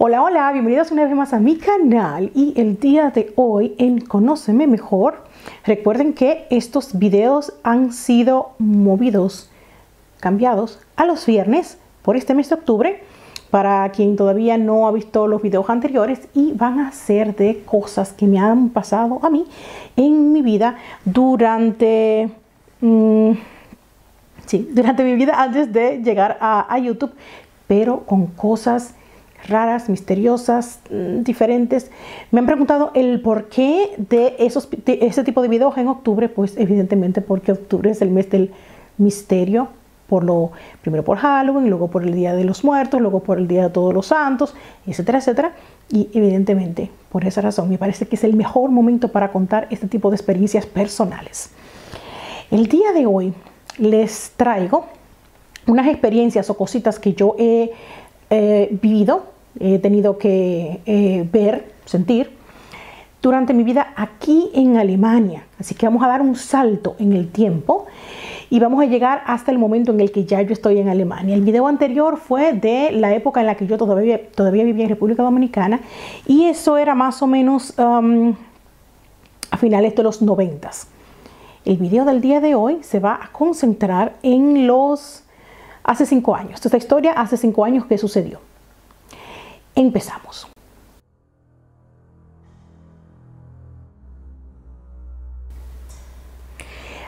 Hola, hola, bienvenidos una vez más a mi canal y el día de hoy en Conóceme Mejor. Recuerden que estos videos han sido cambiados a los viernes por este mes de octubre. Para quien todavía no ha visto los videos anteriores, y van a ser de cosas que me han pasado a mí en mi vida durante mi vida antes de llegar a YouTube, pero con cosas raras, misteriosas, diferentes. Me han preguntado el porqué de ese tipo de videos en octubre. Pues evidentemente porque octubre es el mes del misterio, primero por Halloween, luego por el Día de los Muertos, luego por el Día de Todos los Santos, etcétera, etcétera. Y evidentemente por esa razón me parece que es el mejor momento para contar este tipo de experiencias personales. El día de hoy les traigo unas experiencias o cositas que yo he vivido, he tenido que ver, sentir durante mi vida aquí en Alemania. Así que vamos a dar un salto en el tiempo y vamos a llegar hasta el momento en el que ya yo estoy en Alemania. El video anterior fue de la época en la que yo todavía vivía en República Dominicana, y eso era más o menos a finales de los 90s. El video del día de hoy se va a concentrar en hace 5 años. Esta historia hace 5 años que sucedió. Empezamos.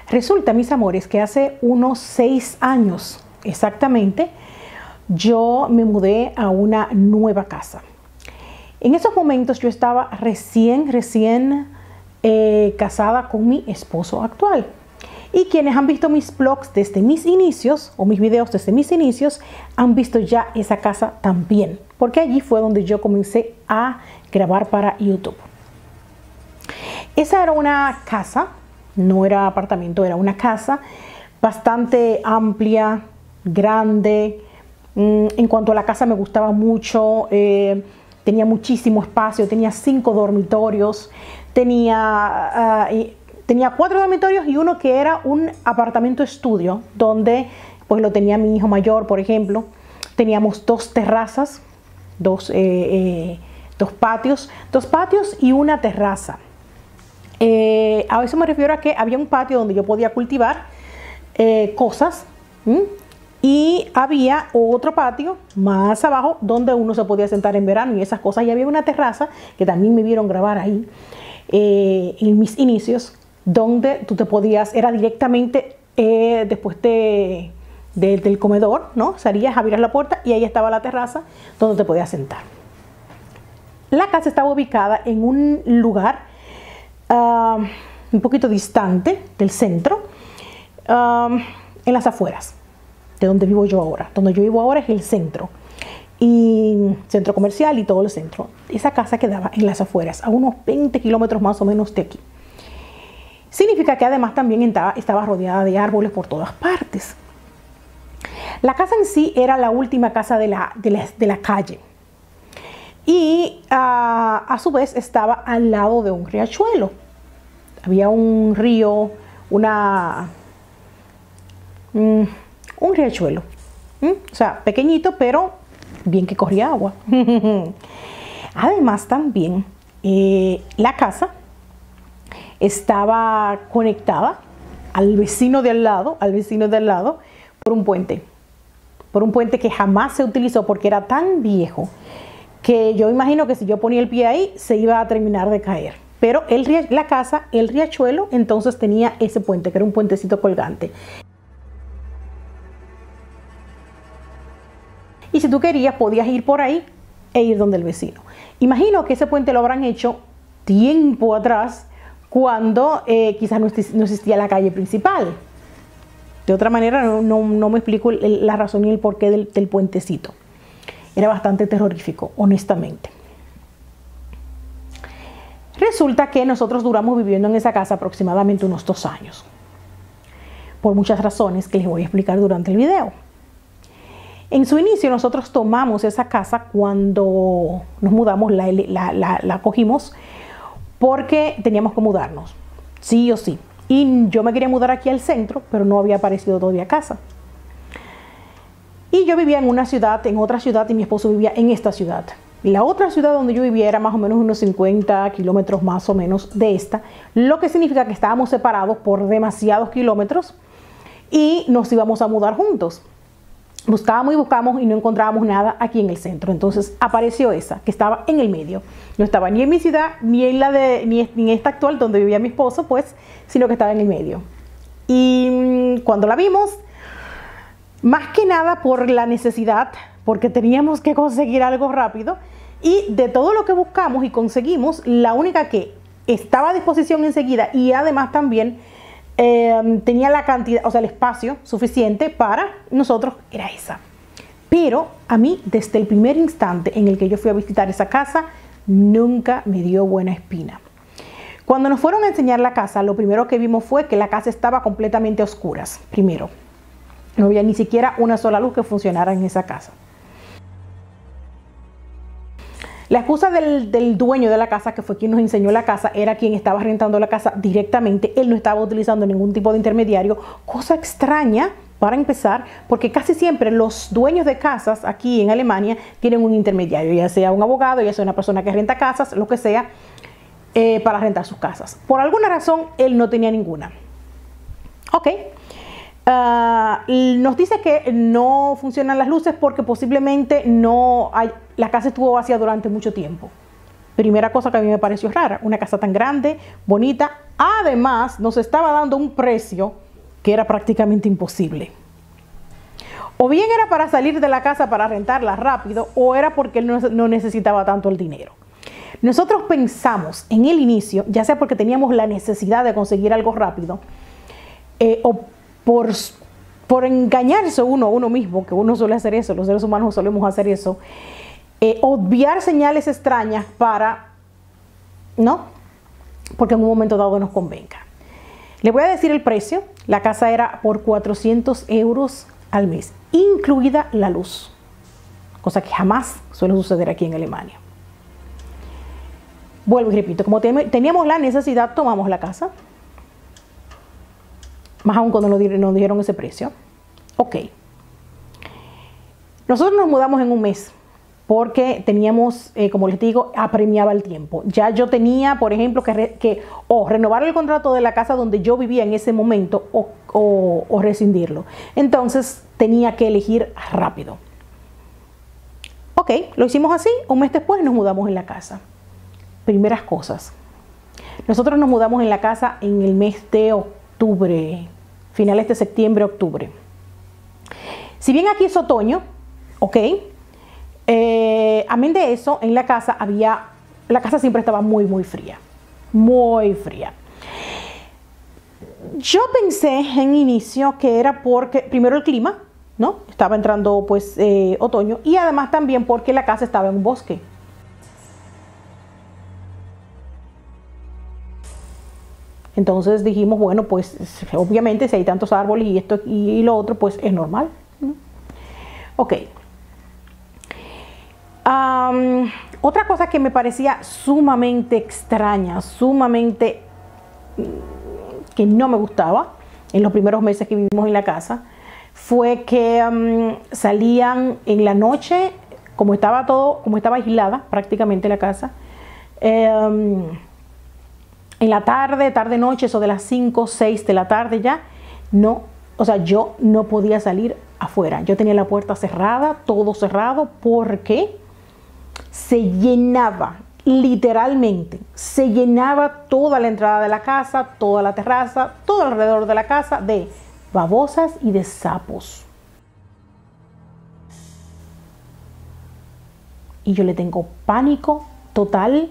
Resulta, mis amores, que hace unos 6 años exactamente yo me mudé a una nueva casa. En esos momentos yo estaba recién casada con mi esposo actual. Y quienes han visto mis vlogs desde mis inicios, o mis videos desde mis inicios, han visto ya esa casa también, porque allí fue donde yo comencé a grabar para YouTube. Esa era una casa, no era apartamento, era una casa bastante amplia, grande. En cuanto a la casa, me gustaba mucho, tenía muchísimo espacio, tenía 5 dormitorios, tenía 4 dormitorios y uno que era un apartamento estudio, donde pues lo tenía mi hijo mayor, por ejemplo. Teníamos 2 terrazas, dos patios y una terraza. A eso me refiero a que había un patio donde yo podía cultivar cosas, y había otro patio más abajo donde uno se podía sentar en verano y esas cosas. Y había una terraza que también me vieron grabar ahí en mis inicios, donde tú te podías, era directamente después del comedor, ¿no? Salías, abrías la puerta y ahí estaba la terraza donde te podías sentar. La casa estaba ubicada en un lugar un poquito distante del centro, en las afueras de donde vivo yo ahora. Donde yo vivo ahora es el centro, y centro comercial y todo el centro. Esa casa quedaba en las afueras, a unos 20 kilómetros más o menos de aquí. Significa que además también estaba rodeada de árboles por todas partes. La casa en sí era la última casa de la calle, y a su vez estaba al lado de un riachuelo. Había un río, un riachuelo, o sea, pequeñito, pero bien que corría agua. Además también la casa estaba conectada al vecino de al lado, por un puente que jamás se utilizó porque era tan viejo que yo imagino que si yo ponía el pie ahí se iba a terminar de caer. Pero la casa, el riachuelo, entonces tenía ese puente, que era un puentecito colgante. Y si tú querías, podías ir por ahí e ir donde el vecino. Imagino que ese puente lo habrán hecho tiempo atrás, cuando quizás no existía la calle principal. De otra manera, no me explico la razón y el porqué del puentecito. Era bastante terrorífico, honestamente. Resulta que nosotros duramos viviendo en esa casa aproximadamente unos 2 años. Por muchas razones que les voy a explicar durante el video. En su inicio nosotros tomamos esa casa cuando nos mudamos, la cogimos porque teníamos que mudarnos, sí o sí. Y yo me quería mudar aquí al centro, pero no había aparecido todavía casa. Y yo vivía en una ciudad, en otra ciudad, y mi esposo vivía en esta ciudad. La otra ciudad donde yo vivía era más o menos unos 50 kilómetros más o menos de esta, lo que significa que estábamos separados por demasiados kilómetros y nos íbamos a mudar juntos. Buscábamos y buscamos y no encontrábamos nada aquí en el centro. Entonces apareció esa, que estaba en el medio. No estaba ni en mi ciudad, ni en esta actual donde vivía mi esposo, pues, sino que estaba en el medio. Y cuando la vimos, más que nada por la necesidad, porque teníamos que conseguir algo rápido, y de todo lo que buscamos y conseguimos, la única que estaba a disposición enseguida y además también tenía la cantidad, o sea, el espacio suficiente para nosotros, era esa. Pero a mí, desde el primer instante en el que yo fui a visitar esa casa, nunca me dio buena espina. Cuando nos fueron a enseñar la casa, lo primero que vimos fue que la casa estaba completamente a oscuras. Primero, no había ni siquiera una sola luz que funcionara en esa casa. La excusa del dueño de la casa, que fue quien nos enseñó la casa, era quien estaba rentando la casa directamente. Él no estaba utilizando ningún tipo de intermediario, cosa extraña para empezar, porque casi siempre los dueños de casas aquí en Alemania tienen un intermediario, ya sea un abogado, ya sea una persona que renta casas, lo que sea, para rentar sus casas. Por alguna razón, él no tenía ninguna. Ok. Nos dice que no funcionan las luces porque posiblemente la casa estuvo vacía durante mucho tiempo. Primera cosa que a mí me pareció rara, una casa tan grande, bonita, además nos estaba dando un precio que era prácticamente imposible. O bien era para salir de la casa para rentarla rápido, o era porque él no necesitaba tanto el dinero. Nosotros pensamos en el inicio, ya sea porque teníamos la necesidad de conseguir algo rápido, o por engañarse uno mismo, que uno suele hacer eso, los seres humanos solemos hacer eso, obviar señales extrañas ¿no? Porque en un momento dado nos convenga. Le voy a decir el precio. La casa era por 400 euros al mes, incluida la luz, cosa que jamás suele suceder aquí en Alemania. Vuelvo y repito, como teníamos la necesidad, tomamos la casa. Más aún cuando nos dieron ese precio. Ok. Nosotros nos mudamos en un mes porque teníamos, como les digo, apremiaba el tiempo. Ya yo tenía, por ejemplo, que renovar el contrato de la casa donde yo vivía en ese momento o rescindirlo. Entonces tenía que elegir rápido. Ok, lo hicimos así. Un mes después nos mudamos en la casa. Primeras cosas. Nosotros nos mudamos en la casa en el mes de octubre, finales de septiembre, octubre. Si bien aquí es otoño, ok, amén de eso, en la casa la casa siempre estaba muy, muy fría, muy fría. Yo pensé en inicio que era porque, primero el clima, ¿no? Estaba entrando pues otoño, y además también porque la casa estaba en un bosque. Entonces dijimos, bueno, pues obviamente si hay tantos árboles y esto y lo otro, pues es normal, ¿no? Ok. Otra cosa que me parecía sumamente extraña, sumamente que no me gustaba en los primeros meses que vivimos en la casa, fue que salían en la noche, como estaba aislada prácticamente la casa, en la tarde, noche, eso de las 5, 6 de la tarde ya, yo no podía salir afuera. Yo tenía la puerta cerrada, todo cerrado, porque se llenaba, literalmente, se llenaba toda la entrada de la casa, toda la terraza, todo alrededor de la casa de babosas y de sapos. Y yo le tengo pánico total,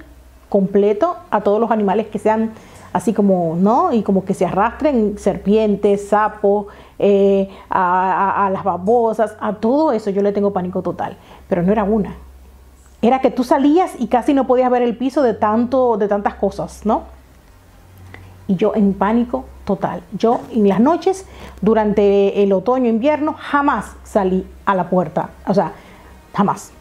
completo, a todos los animales que sean así como, ¿no? Y como que se arrastren, serpientes, sapos, a las babosas, a todo eso yo le tengo pánico total. Pero no era una. Era que tú salías y casi no podías ver el piso de tantas cosas, ¿no? Y yo en pánico total. Yo en las noches, durante el otoño, invierno, jamás salí a la puerta. O sea, jamás.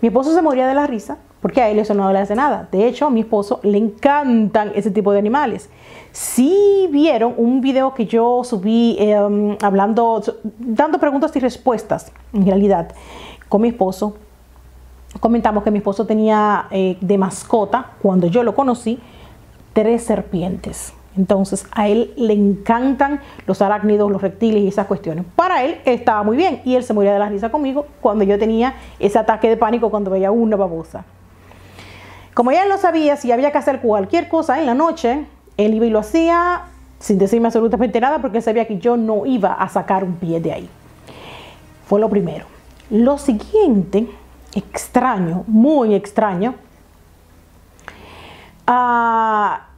Mi esposo se moría de la risa, porque a él eso no le hace nada. De hecho, a mi esposo le encantan ese tipo de animales. Si vieron un video que yo subí dando preguntas y respuestas, en realidad, con mi esposo, comentamos que mi esposo tenía de mascota, cuando yo lo conocí, 3 serpientes. Entonces a él le encantan los arácnidos, los reptiles y esas cuestiones. Para él estaba muy bien y él se moría de la risa conmigo cuando yo tenía ese ataque de pánico cuando veía una babosa. Como ya él lo sabía, si había que hacer cualquier cosa en la noche, él iba y lo hacía sin decirme absolutamente nada porque él sabía que yo no iba a sacar un pie de ahí. Fue lo primero. Lo siguiente, extraño, muy extraño,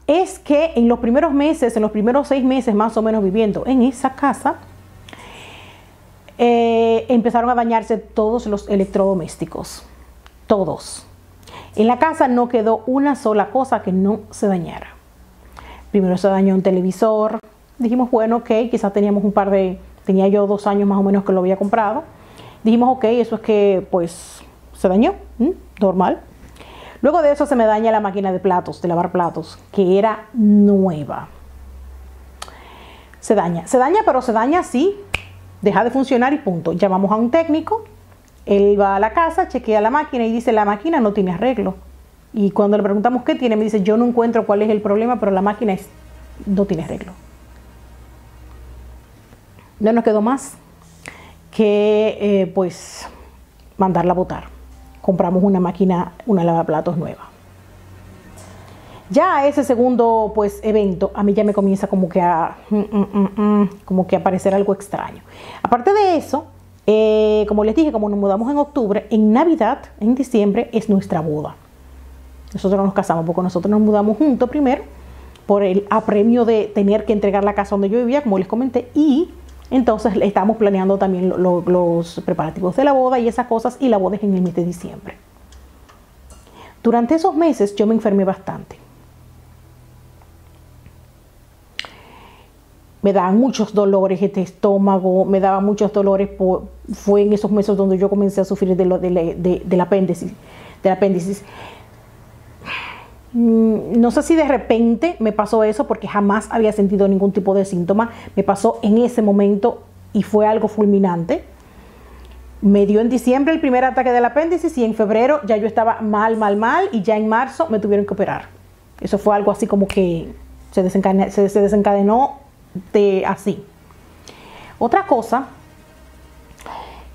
es que en los primeros meses, en los primeros 6 meses más o menos viviendo en esa casa, empezaron a dañarse todos los electrodomésticos, todos. En la casa no quedó una sola cosa que no se dañara. Primero se dañó un televisor, dijimos bueno, ok, quizás teníamos tenía yo 2 años más o menos que lo había comprado. Dijimos ok, eso es que pues se dañó, normal. Luego de eso se me daña la máquina de platos, de lavar platos, que era nueva. Se daña, pero se daña así, deja de funcionar y punto. Llamamos a un técnico, él va a la casa, chequea la máquina y dice, la máquina no tiene arreglo. Y cuando le preguntamos qué tiene, me dice, yo no encuentro cuál es el problema, pero la máquina no tiene arreglo. No nos quedó más que pues mandarla a botar. Compramos una máquina, una lavaplatos nueva. Ya ese segundo pues evento a mí ya me comienza como que a parecer algo extraño. Aparte de eso, como les dije, como nos mudamos en octubre, en Navidad, en diciembre es nuestra boda. Nosotros nos casamos porque nosotros nos mudamos juntos primero por el apremio de tener que entregar la casa donde yo vivía, como les comenté, y entonces estamos planeando también los preparativos de la boda y esas cosas, y la boda es en el mes de diciembre. Durante esos meses yo me enfermé bastante. Me daban muchos dolores de estómago, me daban muchos dolores. Fue en esos meses donde yo comencé a sufrir del apéndice. No sé si de repente me pasó eso porque jamás había sentido ningún tipo de síntoma. Me pasó en ese momento y fue algo fulminante. Me dio en diciembre el primer ataque del apéndice y en febrero ya yo estaba mal y ya en marzo me tuvieron que operar. Eso fue algo así como que se desencadenó así. Otra cosa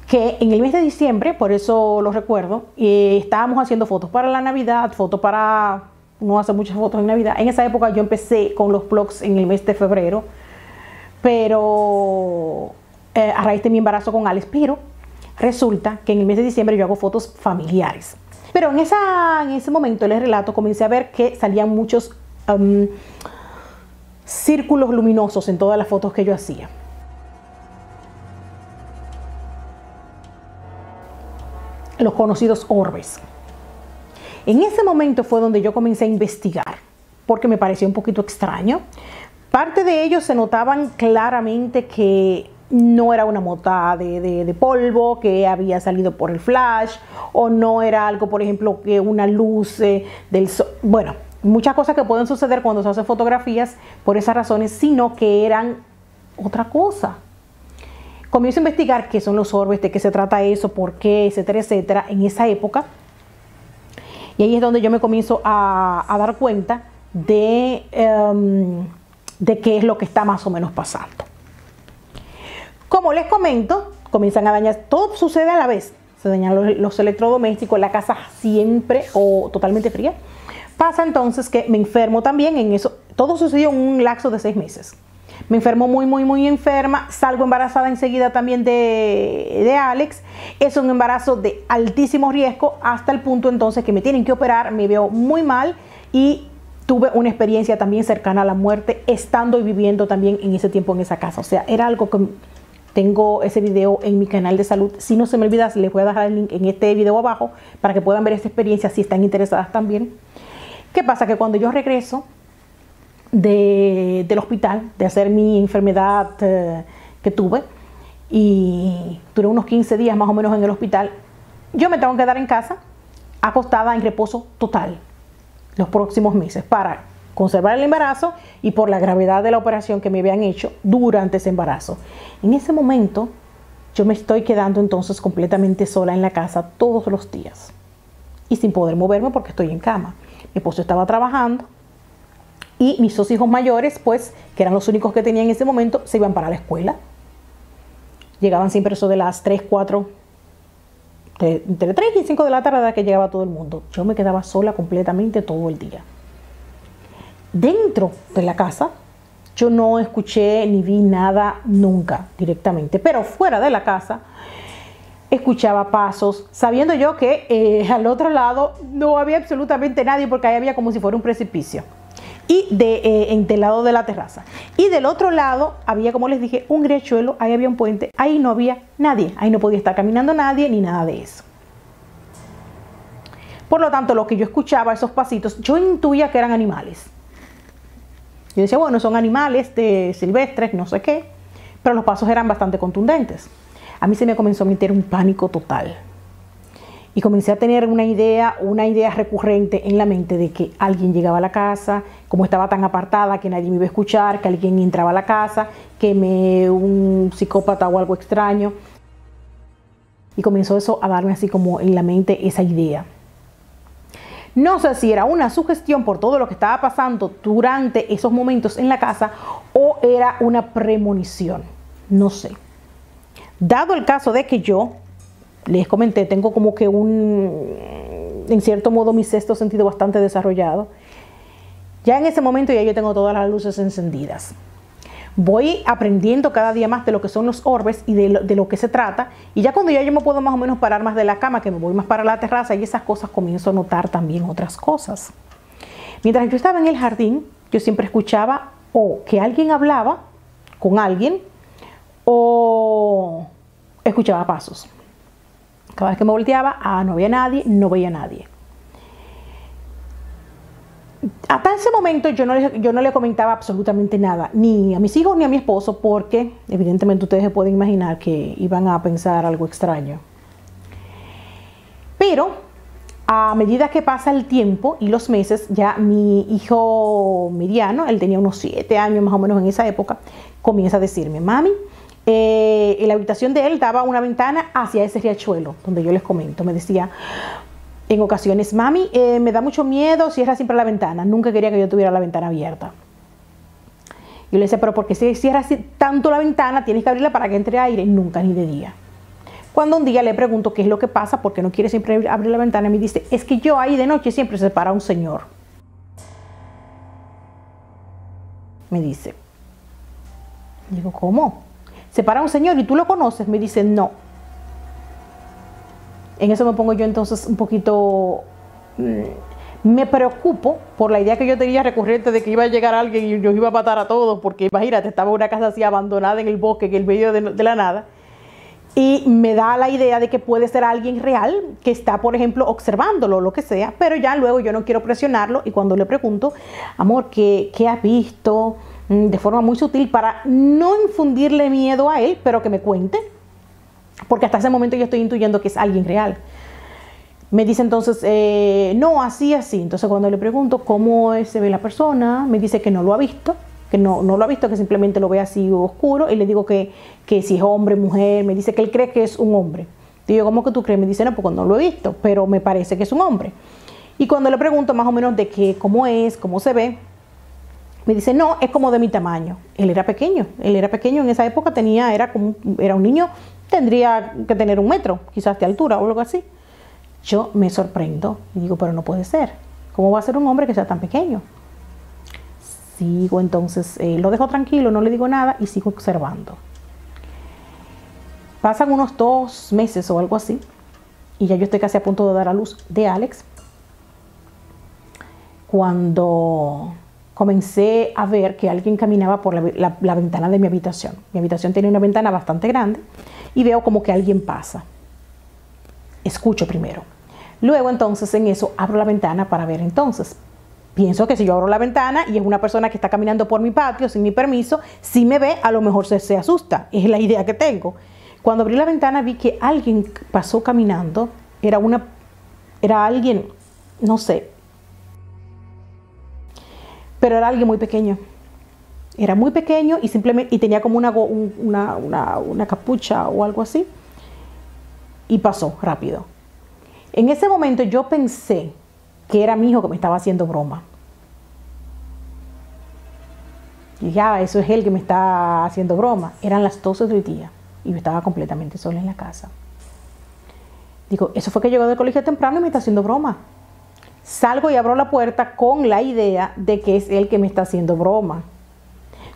que en el mes de diciembre, por eso lo recuerdo, estábamos haciendo fotos para la Navidad, uno hace muchas fotos en Navidad. En esa época yo empecé con los vlogs en el mes de febrero, pero a raíz de mi embarazo con Alex, pero resulta que en el mes de diciembre yo hago fotos familiares. Pero en ese momento, les relato, comencé a ver que salían muchos círculos luminosos en todas las fotos que yo hacía. Los conocidos orbes. En ese momento fue donde yo comencé a investigar, porque me pareció un poquito extraño. Parte de ellos se notaban claramente que no era una mota de polvo que había salido por el flash, o no era algo, por ejemplo, que una luz del sol. Bueno, muchas cosas que pueden suceder cuando se hacen fotografías por esas razones, sino que eran otra cosa. Comienzo a investigar qué son los orbes, de qué se trata eso, por qué, etcétera, etcétera, en esa época. Y ahí es donde yo me comienzo a dar cuenta de qué es lo que está más o menos pasando. Como les comento, comienzan a dañar, todo sucede a la vez. Se dañan los electrodomésticos, la casa siempre o totalmente fría. Pasa entonces que me enfermo también en eso. Todo sucedió en un lapso de 6 meses. Me enfermo muy enferma, salgo embarazada enseguida también de Alex. Es un embarazo de altísimo riesgo hasta el punto entonces que me tienen que operar, me veo muy mal y tuve una experiencia también cercana a la muerte estando y viviendo también en ese tiempo en esa casa. O sea, era algo que tengo ese video en mi canal de salud. Si no se me olvida, les voy a dejar el link en este video abajo para que puedan ver esta experiencia si están interesadas también. ¿Qué pasa? Que cuando yo regreso del hospital, de hacer mi enfermedad que tuve, y duré unos 15 días más o menos en el hospital, yo me tengo que quedar en casa acostada en reposo total los próximos meses para conservar el embarazo y por la gravedad de la operación que me habían hecho durante ese embarazo. En ese momento yo me estoy quedando entonces completamente sola en la casa todos los días. y sin poder moverme porque estoy en cama. Mi esposo estaba trabajando y mis dos hijos mayores, pues, que eran los únicos que tenía en ese momento, se iban para la escuela. Llegaban siempre eso de las 3, 4, entre 3 y 5 de la tarde que llegaba todo el mundo. Yo me quedaba sola completamente todo el día. Dentro de la casa, yo no escuché ni vi nada nunca directamente, pero fuera de la casa escuchaba pasos, sabiendo yo que al otro lado no había absolutamente nadie porque ahí había como si fuera un precipicio. Y del lado de la terraza. Y del otro lado había, como les dije, un riachuelo, ahí había un puente, ahí no había nadie, ahí no podía estar caminando nadie ni nada de eso. Por lo tanto, lo que yo escuchaba, esos pasitos, yo intuía que eran animales. Yo decía, bueno, son animales silvestres, no sé qué, pero los pasos eran bastante contundentes. A mí se me comenzó a meter un pánico total. Y comencé a tener una idea recurrente en la mente de que alguien llegaba a la casa, como estaba tan apartada que nadie me iba a escuchar, que alguien entraba a la casa, un psicópata o algo extraño. Y comenzó eso a darme así como en la mente esa idea. No sé si era una sugestión por todo lo que estaba pasando durante esos momentos en la casa o era una premonición. No sé. Dado el caso de que yo, les comenté, tengo como que en cierto modo, mi sexto sentido bastante desarrollado. Ya en ese momento ya yo tengo todas las luces encendidas. Voy aprendiendo cada día más de lo que son los orbes y de lo que se trata. Y ya cuando ya yo me puedo más o menos parar más de la cama, que me voy más para la terraza y esas cosas, comienzo a notar también otras cosas. Mientras yo estaba en el jardín, yo siempre escuchaba o que alguien hablaba con alguien o escuchaba pasos. Cada vez que me volteaba, no había nadie, no veía a nadie. Hasta ese momento yo no le comentaba absolutamente nada, ni a mis hijos ni a mi esposo, porque evidentemente ustedes se pueden imaginar que iban a pensar algo extraño. Pero a medida que pasa el tiempo y los meses, ya mi hijo mediano, él tenía unos 7 años más o menos en esa época, comienza a decirme, mami, en la habitación de él daba una ventana hacia ese riachuelo, donde yo les comento, me decía en ocasiones, mami, me da mucho miedo, cierra siempre la ventana, nunca quería que yo tuviera la ventana abierta. Yo le decía, pero ¿por qué si cierras tanto la ventana, tienes que abrirla para que entre aire? Nunca, ni de día. Cuando un día le pregunto qué es lo que pasa, por qué no quiere siempre abrir la ventana, me dice, es que yo ahí de noche siempre se para un señor. Me dice. Digo, ¿cómo? Se para un señor y tú lo conoces. Me dice, no. En eso me pongo yo entonces un poquito, me preocupo por la idea que yo tenía recurrente de que iba a llegar alguien y nos iba a matar a todos, porque imagínate, estaba una casa así abandonada en el bosque, en el medio de la nada, y me da la idea de que puede ser alguien real que está, por ejemplo, observándolo o lo que sea, pero ya luego yo no quiero presionarlo y cuando le pregunto, amor, ¿qué has visto? De forma muy sutil para no infundirle miedo a él, pero que me cuente, porque hasta ese momento yo estoy intuyendo que es alguien real. Me dice entonces, no, así. Entonces cuando le pregunto cómo se ve la persona, me dice que no lo ha visto, que no lo ha visto, que simplemente lo ve así oscuro, y le digo que si es hombre, mujer, me dice que él cree que es un hombre. Digo, ¿cómo que tú crees? Me dice, no, pues no lo he visto, pero me parece que es un hombre. Y cuando le pregunto más o menos de cómo es, cómo se ve, me dice, no, es como de mi tamaño. Él era pequeño en esa época, era un niño, tendría que tener 1 metro, quizás de altura o algo así. Yo me sorprendo y digo, pero no puede ser. ¿Cómo va a ser un hombre que sea tan pequeño? Sigo entonces, lo dejo tranquilo, no le digo nada y sigo observando. Pasan unos 2 meses o algo así y ya yo estoy casi a punto de dar a luz de Alex, cuando comencé a ver que alguien caminaba por la ventana de mi habitación. Mi habitación tiene una ventana bastante grande y veo como que alguien pasa. Escucho primero. Luego entonces en eso abro la ventana para ver entonces. Pienso que si yo abro la ventana y es una persona que está caminando por mi patio sin mi permiso, si me ve a lo mejor se asusta. Es la idea que tengo. Cuando abrí la ventana vi que alguien pasó caminando. Era alguien, no sé, pero era alguien muy pequeño. Era muy pequeño y simplemente tenía como una capucha o algo así. Y pasó rápido. En ese momento yo pensé que era mi hijo que me estaba haciendo broma. Y ya, eso es él que me está haciendo broma. Eran las 12 del día y yo estaba completamente sola en la casa. Digo, eso fue que llegó del colegio temprano y me está haciendo broma. Salgo y abro la puerta con la idea de que es él que me está haciendo broma.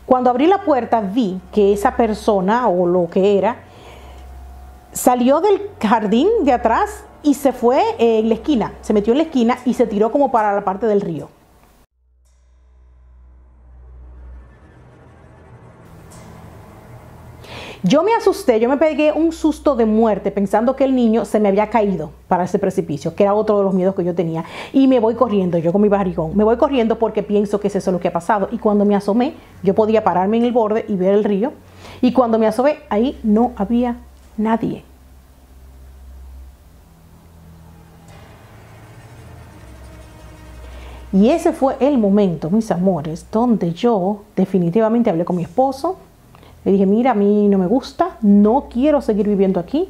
Cuando abrí la puerta vi que esa persona o lo que era salió del jardín de atrás y se fue en la esquina, se metió en la esquina y se tiró como para la parte del río. Yo me asusté, yo me pegué un susto de muerte pensando que el niño se me había caído para ese precipicio, que era otro de los miedos que yo tenía. Y me voy corriendo, yo con mi barrigón, me voy corriendo porque pienso que es eso lo que ha pasado. Y cuando me asomé, yo podía pararme en el borde y ver el río. Y cuando me asomé, ahí no había nadie. Y ese fue el momento, mis amores, donde yo definitivamente hablé con mi esposo. Le dije, mira, a mí no me gusta, no quiero seguir viviendo aquí.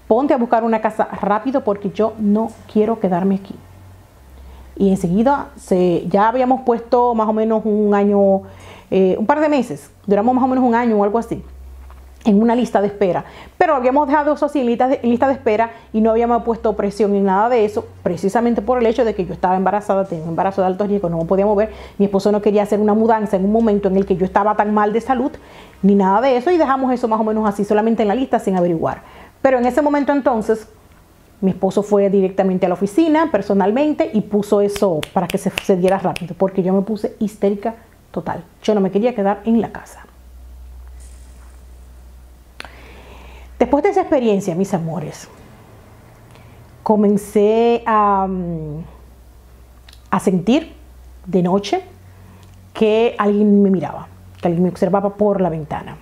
Ponte a buscar una casa rápido porque yo no quiero quedarme aquí. Y enseguida ya habíamos puesto más o menos un año, un par de meses. Duramos más o menos un año o algo así, en una lista de espera. Pero habíamos dejado eso así en lista de espera y no habíamos puesto presión en nada de eso, precisamente por el hecho de que yo estaba embarazada, tenía un embarazo de alto riesgo, no me podía mover. Mi esposo no quería hacer una mudanza en un momento en el que yo estaba tan mal de salud, ni nada de eso, y dejamos eso más o menos así, solamente en la lista, sin averiguar. Pero en ese momento entonces, mi esposo fue directamente a la oficina, personalmente, y puso eso para que se diera rápido, porque yo me puse histérica total. Yo no me quería quedar en la casa. Después de esa experiencia, mis amores, comencé a sentir de noche que alguien me miraba, que alguien me observaba por la ventana.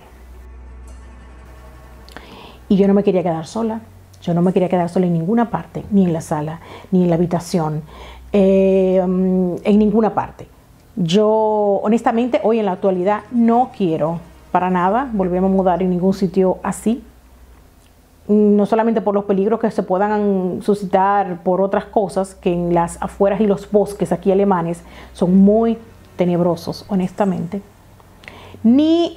Y yo no me quería quedar sola. Yo no me quería quedar sola en ninguna parte, ni en la sala, ni en la habitación, en ninguna parte. Yo, honestamente, hoy en la actualidad no quiero para nada volverme a mudar en ningún sitio así. No solamente por los peligros que se puedan suscitar por otras cosas, que en las afueras y los bosques aquí alemanes son muy tenebrosos, honestamente. Ni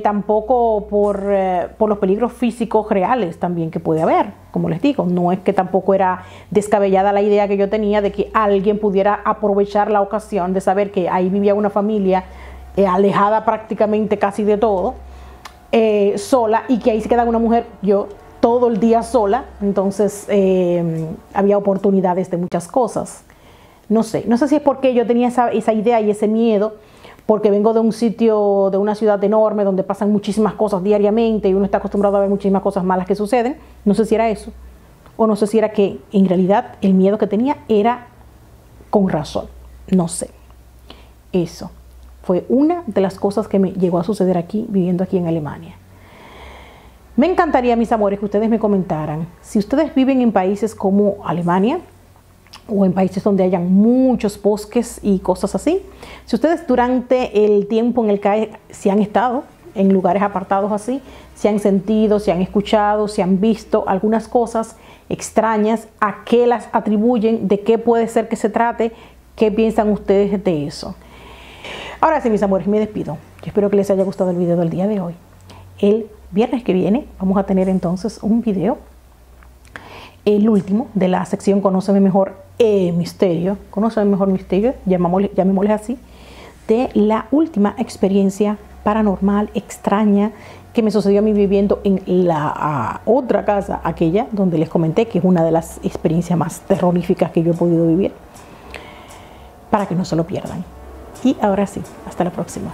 tampoco por los peligros físicos reales también que puede haber. Como les digo, no es que tampoco era descabellada la idea que yo tenía de que alguien pudiera aprovechar la ocasión de saber que ahí vivía una familia alejada prácticamente casi de todo, sola, y que ahí se quedaba una mujer, yo, todo el día sola. Entonces había oportunidades de muchas cosas. No sé si es porque yo tenía esa idea y ese miedo, porque vengo de un sitio, de una ciudad enorme donde pasan muchísimas cosas diariamente y uno está acostumbrado a ver muchísimas cosas malas que suceden. No sé si era eso, o no sé si era que en realidad el miedo que tenía era con razón. No sé. Eso fue una de las cosas que me llegó a suceder aquí, viviendo aquí en Alemania. Me encantaría, mis amores, que ustedes me comentaran si ustedes viven en países como Alemania o en países donde hayan muchos bosques y cosas así. Si ustedes durante el tiempo en el que se han estado en lugares apartados así, se han sentido, se han escuchado, se han visto algunas cosas extrañas, ¿a qué las atribuyen? ¿De qué puede ser que se trate? ¿Qué piensan ustedes de eso? Ahora sí, mis amores, me despido. Yo espero que les haya gustado el video del día de hoy. El viernes que viene vamos a tener entonces un video, el último de la sección Conóceme Mejor Misterio, Conóceme Mejor Misterio, llamémosle así, de la última experiencia paranormal, extraña, que me sucedió a mí viviendo en la otra casa, aquella donde les comenté que es una de las experiencias más terroríficas que yo he podido vivir, para que no se lo pierdan. Y ahora sí, hasta la próxima.